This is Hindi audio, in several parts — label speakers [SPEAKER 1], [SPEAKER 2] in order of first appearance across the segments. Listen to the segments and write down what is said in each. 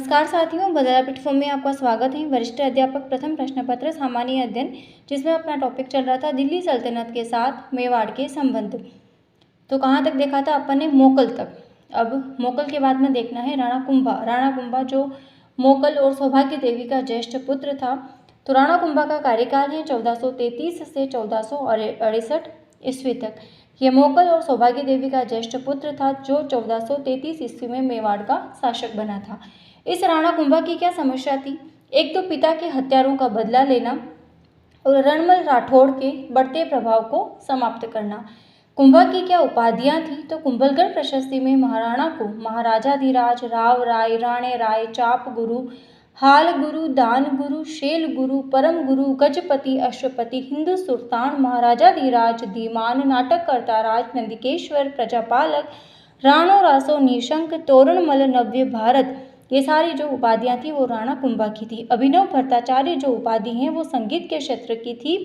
[SPEAKER 1] नमस्कार साथियों, बदला प्लेटफॉर्म में आपका स्वागत है। वरिष्ठ अध्यापक प्रथम प्रश्न पत्र सामान्य अध्ययन, जिसमें अपना टॉपिक चल रहा था दिल्ली सल्तनत के साथ मेवाड़ के संबंध। तो कहाँ तक देखा था अपन ने? मोकल तक। अब मोकल के बाद में देखना है राणा कुंभा। राणा कुंभा जो मोकल और सौभाग्य देवी का ज्येष्ठ पुत्र था। तो राणा कुंभा का कार्यकाल है 1433 से 1468 ईस्वी तक। ये मोकल और सौभाग्य देवी का ज्येष्ठ पुत्र था जो 1433 ईस्वी में मेवाड़ का शासक बना था। इस राणा कुंभा की क्या समस्या थी? एक तो पिता के हत्यारों का बदला लेना और रणमल राठौड़ के बढ़ते प्रभाव को समाप्त करना। कुंभा की क्या उपाधियां थी? तो कुंभलगढ़ प्रशस्ति में महाराणा को महाराजाधिराज, राव राय, राणे राय, चाप गुरु, हाल गुरु, दान गुरु, शेल गुरु, परम गुरु, गजपति, अश्वपति, हिंदू सुल्तान, महाराजाधिराज, धीमान, नाटककर्ता राज, नंदिकेश्वर, प्रजापालक, राणो रासो, निशंक, तोरणमल, नव्य भारत, ये सारी जो उपाधियां थी वो राणा कुंभा की थी। अभिनव भट्टाचार्य जो उपाधि हैं वो संगीत के क्षेत्र की थी।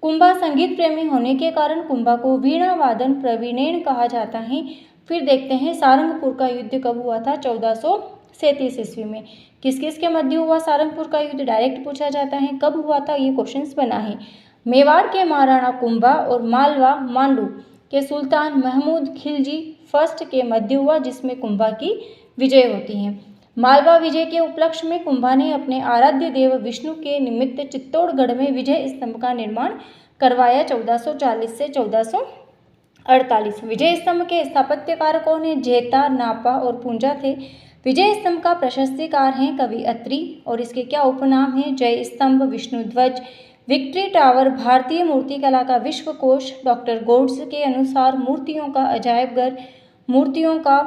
[SPEAKER 1] कुंभा संगीत प्रेमी होने के कारण कुंभा को वीणा वादन प्रवीणेन कहा जाता है। फिर देखते हैं सारंगपुर का युद्ध कब हुआ था? 1437 ईस्वी में। किस किस के मध्य हुआ सारंगपुर का युद्ध? डायरेक्ट पूछा जाता है। कब हुआ था? ये क्वेश्चंस बना है। मेवाड़ के महाराणा कुंभा और मालवा मांडू के सुल्तान महमूद खिलजी फर्स्ट के मध्य हुआ, जिसमें कुंभा की विजय होती है। मालवा विजय के उपलक्ष्य में कुंभा ने अपने आराध्य देव विष्णु के निमित्त चित्तौड़गढ़ में विजय स्तंभ का निर्माण करवाया 1440 से 1448। विजय स्तंभ के स्थापत्यकार कौन है? जेता, नापा और पूंजा थे। विजय स्तंभ का प्रशस्तिकार हैं कवि अत्रि और इसके क्या उपनाम हैं? जय स्तंभ, विष्णु ध्वज, विक्ट्री टावर, भारतीय मूर्तिकला का विश्वकोश। डॉक्टर गोड्स के अनुसार मूर्तियों का अजायबघर, मूर्तियों का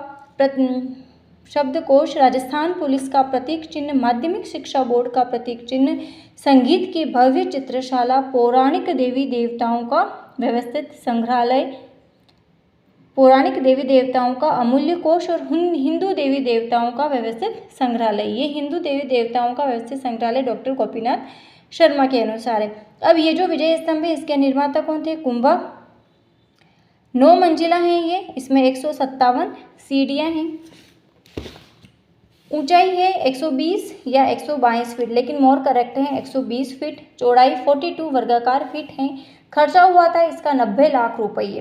[SPEAKER 1] शब्दकोश, राजस्थान पुलिस का प्रतीक चिन्ह, माध्यमिक शिक्षा बोर्ड का प्रतीक चिन्ह, संगीत की भव्य चित्रशाला, पौराणिक देवी देवताओं का व्यवस्थित संग्रहालय, पौराणिक देवी देवताओं का अमूल्य कोश और हिंदू देवी देवताओं का व्यवस्थित संग्रहालय। ये हिंदू देवी देवताओं का व्यवस्थित संग्रहालय डॉक्टर गोपीनाथ शर्मा के अनुसार है। अब ये जो विजय स्तंभ है इसके निर्माता कौन थे? कुंभा। 9 मंजिला है ये। इसमें 157 सीढ़ियाँ हैं। ऊंचाई है 120 या 122 फीट, लेकिन मोर करेक्ट है 120 फीट। चौड़ाई 42 वर्गाकार फीट है। खर्चा हुआ था इसका 90 लाख रुपये।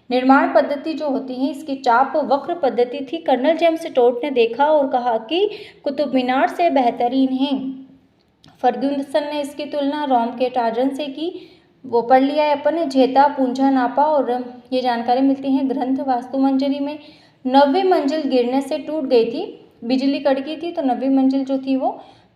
[SPEAKER 1] निर्माण पद्धति जो होती है इसकी चाप वक्र पद्धति थी। कर्नल जेम्स टोट ने देखा और कहा कि कुतुब मीनार से बेहतरीन है। फर्ग्यूसन ने इसकी तुलना रोम के टार्जन से की। वो पढ़ लिया है अपन ने। जेता, पूंजा, नापा और ये जानकारी मिलती है ग्रंथ वास्तुमंजरी में। 9वीं मंजिल गिरने से टूट गई थी, बिजली कड़की थी, तो 9वीं मंजिल जो थी वो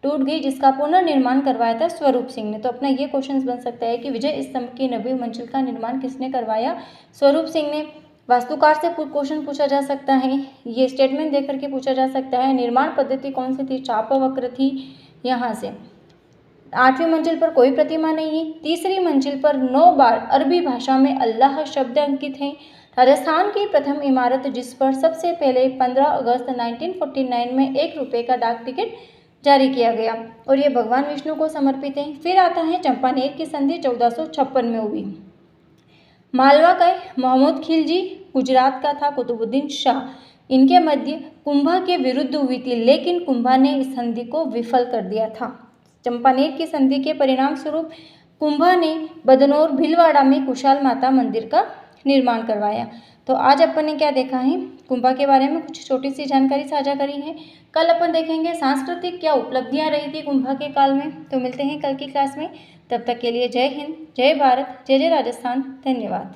[SPEAKER 1] टूट गई, जिसका पुनर्निर्माण करवाया था स्वरूप सिंह ने। तो अपना ये क्वेश्चन बन सकता है कि विजय स्तंभ की 9वीं मंजिल का निर्माण किसने करवाया? स्वरूप सिंह ने। वास्तुकार से क्वेश्चन पूछा जा सकता है, ये स्टेटमेंट देख करके पूछा जा सकता है। निर्माण पद्धति कौन सी थी? चाप वक्र थी। यहाँ से 8वीं मंजिल पर कोई प्रतिमा नहीं है। तीसरी मंजिल पर 9 बार अरबी भाषा में अल्लाह शब्द अंकित हैं। राजस्थान की प्रथम इमारत जिस पर सबसे पहले 15 अगस्त 1949 में 1 रुपये का डाक टिकट जारी किया गया और ये भगवान विष्णु को समर्पित है। फिर आता है चंपानेर की संधि 1456 में हुई। मालवा का महमूद खिलजी, गुजरात का था कुतुबुद्दीन शाह। इनके मध्य कुंभा के विरुद्ध हुई थी, लेकिन कुंभा ने इस संधि को विफल कर दिया था। चंपानेर की संधि के परिणाम स्वरूप कुंभा ने बदनौर भीलवाड़ा में कुशाल माता मंदिर का निर्माण करवाया। तो आज अपन ने क्या देखा है? कुंभा के बारे में कुछ छोटी सी जानकारी साझा करी है। कल अपन देखेंगे सांस्कृतिक क्या उपलब्धियां रही थी कुंभा के काल में। तो मिलते हैं कल की क्लास में। तब तक के लिए जय हिंद, जय भारत, जय जय राजस्थान। धन्यवाद।